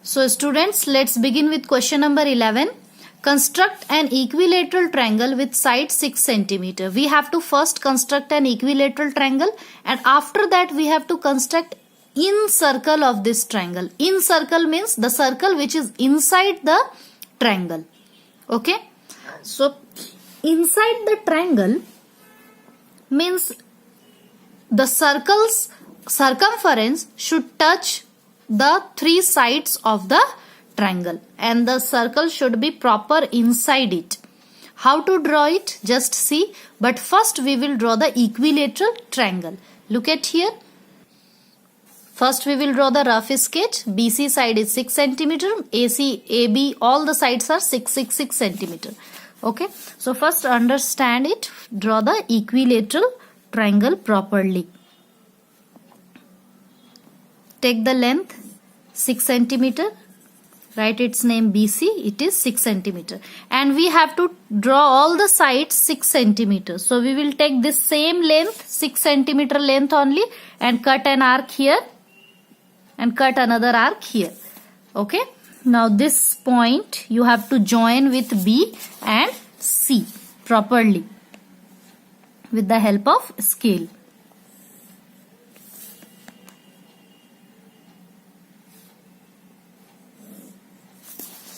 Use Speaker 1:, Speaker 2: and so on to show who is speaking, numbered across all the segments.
Speaker 1: So students, let's begin with question number 11. Construct an equilateral triangle with side 6 centimeter. We have to first construct an equilateral triangle, and after that we have to construct in circle of this triangle. In circle means the circle which is inside the triangle. Okay. So inside the triangle means the circle's circumference should touch the three sides of the triangle and the circle should be proper inside it. How to draw it? Just see. But first we will draw the equilateral triangle. Look at here. First we will draw the rough sketch. BC side is 6 centimeter. AC, AB, all the sides are 6 centimeter. Okay. So first understand it. Draw the equilateral triangle properly. Take the length 6 centimeter. Write its name BC. It is 6 centimeter. And we have to draw all the sides 6 centimeter. So we will take this same length, 6 centimeter length only, and cut an arc here and cut another arc here. Okay. Now this point you have to join with B and C properly with the help of scale.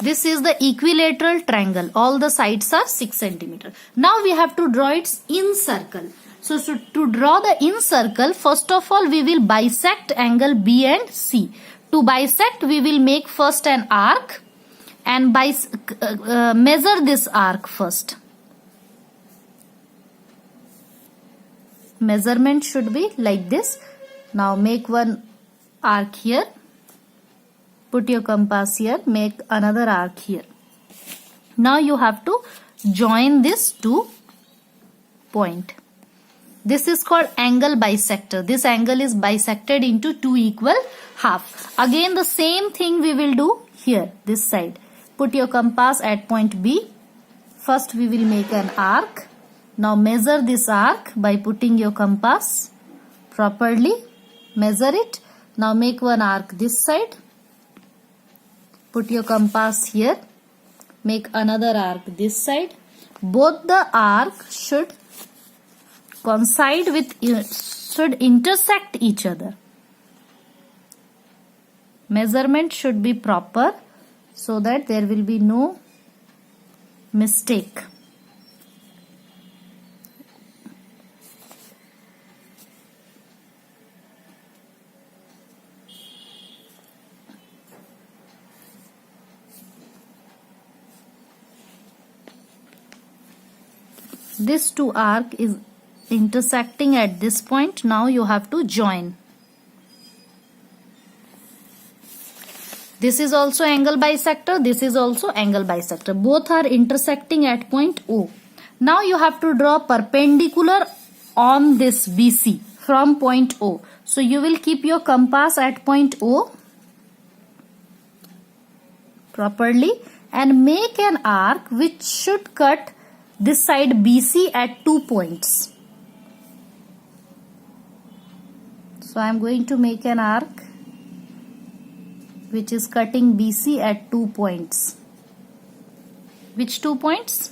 Speaker 1: This is the equilateral triangle. All the sides are 6 centimeter. Now we have to draw its in circle. So to draw the in circle, first of all we will bisect angle B and C. To bisect we will make first an arc and measure this arc first. Measurement should be like this. Now make one arc here. Put your compass here. Make another arc here. Now you have to join this two point. This is called angle bisector. This angle is bisected into two equal half. Again the same thing we will do here, this side. Put your compass at point B. First we will make an arc. Now measure this arc by putting your compass properly. Measure it. Now make one arc this side. Put your compass here. Make another arc this side. Both the arc should coincide with, should intersect each other. Measurement should be proper so that there will be no mistake. This two arc is intersecting at this point. Now you have to join. This is also angle bisector. This is also angle bisector. Both are intersecting at point O. Now you have to draw perpendicular on this BC from point O. So you will keep your compass at point O properly and make an arc which should cut this side BC at 2 points. So I am going to make an arc which is cutting BC at 2 points. Which 2 points?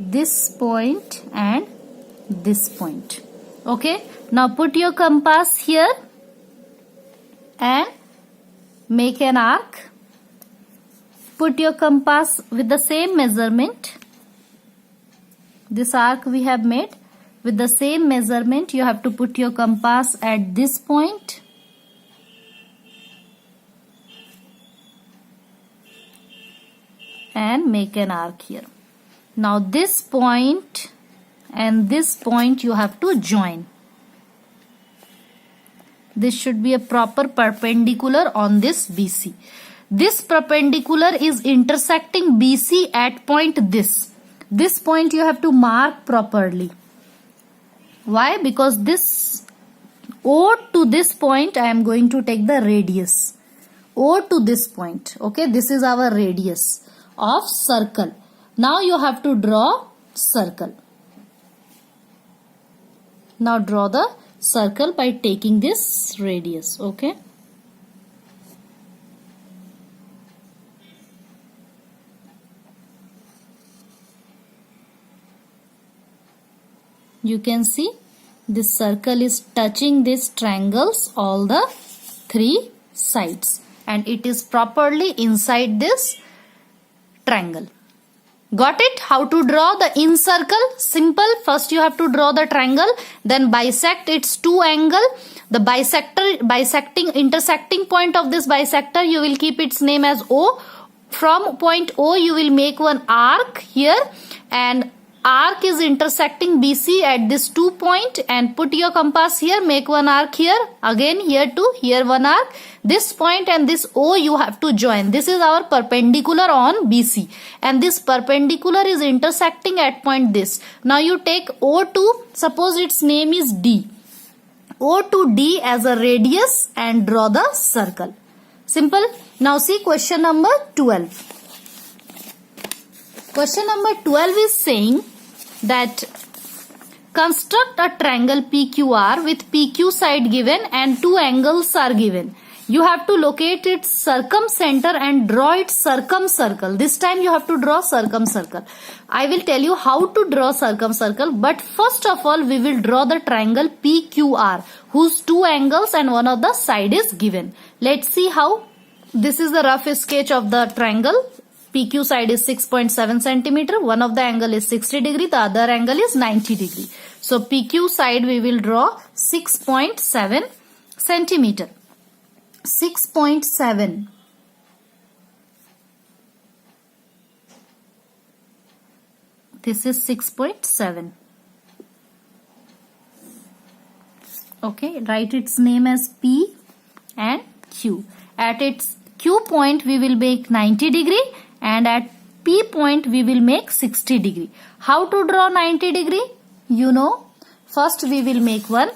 Speaker 1: This point and this point. Okay. Now put your compass here and make an arc. Put your compass with the same measurement. This arc we have made. With the same measurement, you have to put your compass at this point. And make an arc here. Now this point and this point you have to join. This should be a proper perpendicular on this BC. This perpendicular is intersecting BC at point this. This point you have to mark properly. Why? Because this O to this point I am going to take the radius. O to this point. Okay, this is our radius of circle. Now you have to draw circle. Now draw the circle by taking this radius. Okay. You can see this circle is touching these triangles all the three sides and it is properly inside this triangle. Got it? How to draw the in circle? Simple. First you have to draw the triangle, then bisect its two angle. The intersecting point of this bisector, you will keep its name as O. From point O you will make one arc here, and arc is intersecting BC at this 2 point, and put your compass here, make one arc here, again here to here one arc. This point and this O you have to join. This is our perpendicular on BC, and this perpendicular is intersecting at point this. Now you take O to, suppose its name is D. O to D as a radius and draw the circle. Simple. Now see question number 12. Question number 12 is saying that construct a triangle PQR with PQ side given and two angles are given. You have to locate its circumcenter and draw its circumcircle. This time you have to draw circumcircle. I will tell you how to draw circumcircle, but first of all we will draw the triangle PQR whose two angles and one of the side is given. Let's see how. This is the rough sketch of the triangle. PQ side is 6.7 centimeter. One of the angle is 60 degree. The other angle is 90 degree. So PQ side we will draw 6.7 centimeter. 6.7. This is 6.7. Okay, write its name as P and Q. At its Q point we will make 90 degree and at P point we will make 60 degree. How to draw 90 degree? You know, first we will make one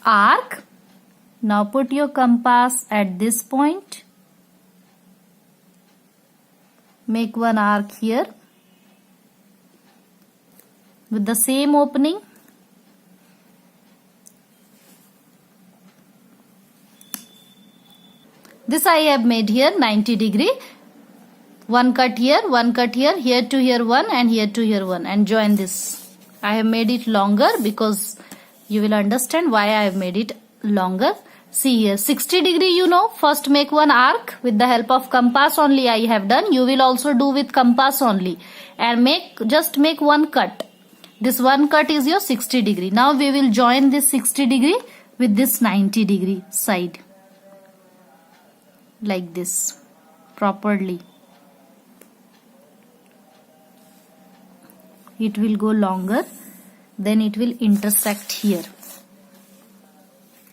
Speaker 1: arc. Now put your compass at this point. Make one arc here with the same opening. This I have made here 90 degree. One cut here, here to here one and here to here one, and join this. I have made it longer because you will understand why I have made it longer. See here 60 degree, you know, first make one arc with the help of compass only I have done. You will also do with compass only, and just make one cut. This one cut is your 60 degree. Now we will join this 60 degree with this 90 degree side. Like this properly. It will go longer, then it will intersect here.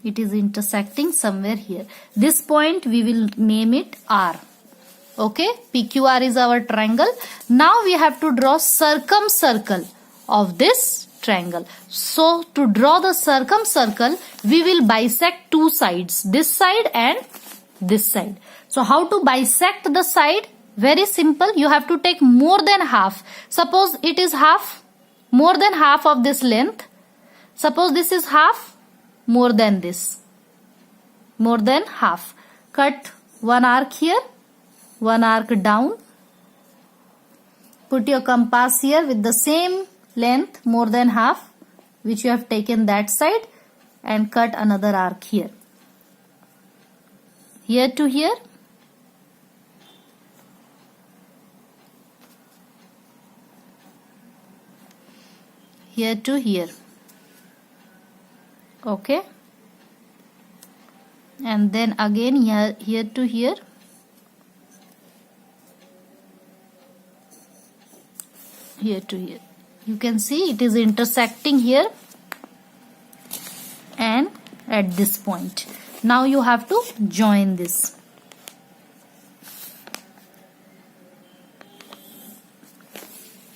Speaker 1: It is intersecting somewhere here. This point we will name it R. Okay, PQR is our triangle. Now we have to draw circumcircle of this triangle. So to draw the circumcircle, we will bisect two sides, this side and this side. So how to bisect the side? Very simple. You have to take more than half. Suppose it is half, more than half of this length. Suppose this is half, more than this, more than half. Cut one arc here, one arc down. Put your compass here with the same length, more than half, which you have taken that side, and cut another arc here. Here to here. Here to here. Okay. And then again here to here. Here to here. You can see it is intersecting here and at this point. Now you have to join this.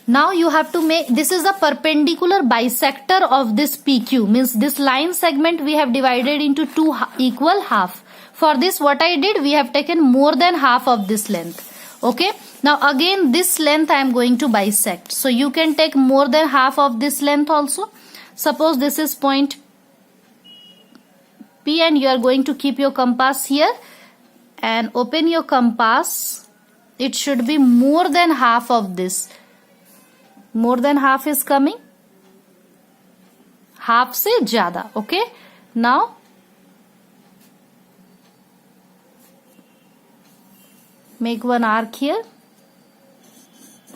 Speaker 1: Now you have to make, this is a perpendicular bisector of this PQ, means this line segment we have divided into two equal half. For this what I did, we have taken more than half of this length. Okay. Now again this length I am going to bisect. So you can take more than half of this length also. Suppose this is point P and you are going to keep your compass here and open your compass. It should be more than half of this. More than half is coming. Half से ज्यादा. Okay, now make one arc here,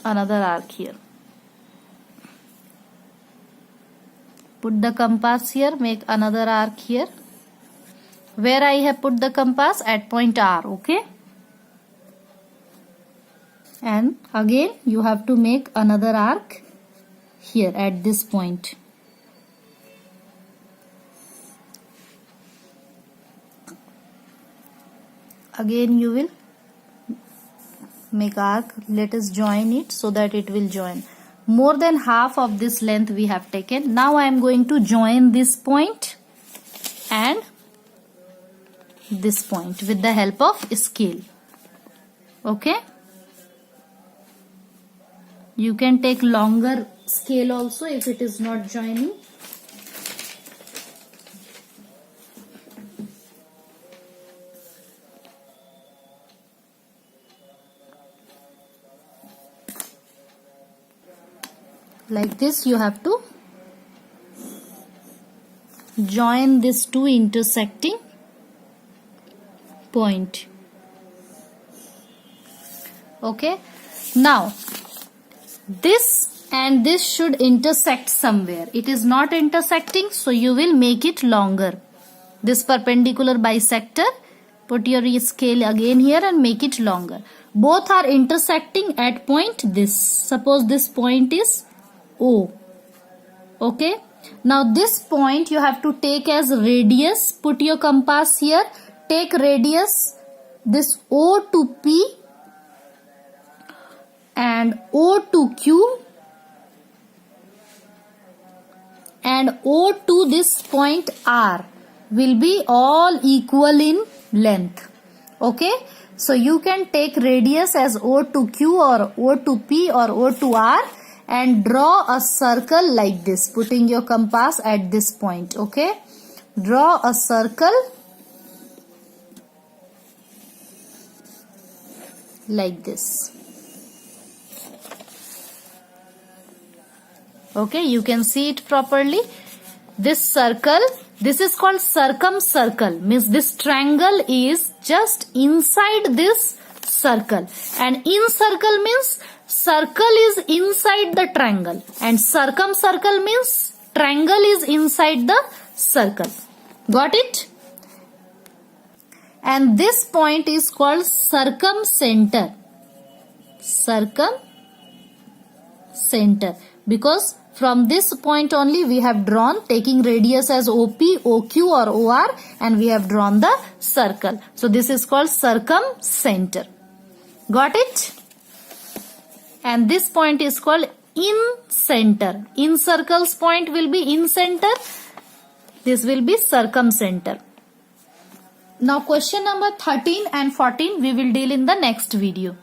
Speaker 1: another arc here. Put the compass here, make another arc here. Where I have put the compass? At point R, okay? And again you have to make another arc here at this point. Again you will make arc. Let us join it so that it will join. More than half of this length we have taken. Now I am going to join this point and this point with the help of scale. Okay, you can take longer scale also if it is not joining. Like this you have to join these two intersecting point. Okay, now this and this should intersect somewhere. It is not intersecting, so you will make it longer. This perpendicular bisector, put your scale again here and make it longer. Both are intersecting at point this. Suppose this point is O. Okay, now this point you have to take as radius. Put your compass here, take radius, this O to P and O to Q and O to this point R will be all equal in length. Okay, so you can take radius as O to Q or O to P or O to R and draw a circle like this, putting your compass at this point. Okay, draw a circle like this. Okay, you can see it properly. This circle, this is called circumcircle, means this triangle is just inside this circle, and in circle means circle is inside the triangle and circumcircle means triangle is inside the circle. Got it? And this point is called circumcenter. Circumcenter, because from this point only we have drawn, taking radius as OP, OQ or OR, and we have drawn the circle. So this is called circumcenter. Got it? And this point is called in center. In circles point will be in center. This will be circumcenter. Now question number 13 and 14 we will deal in the next video.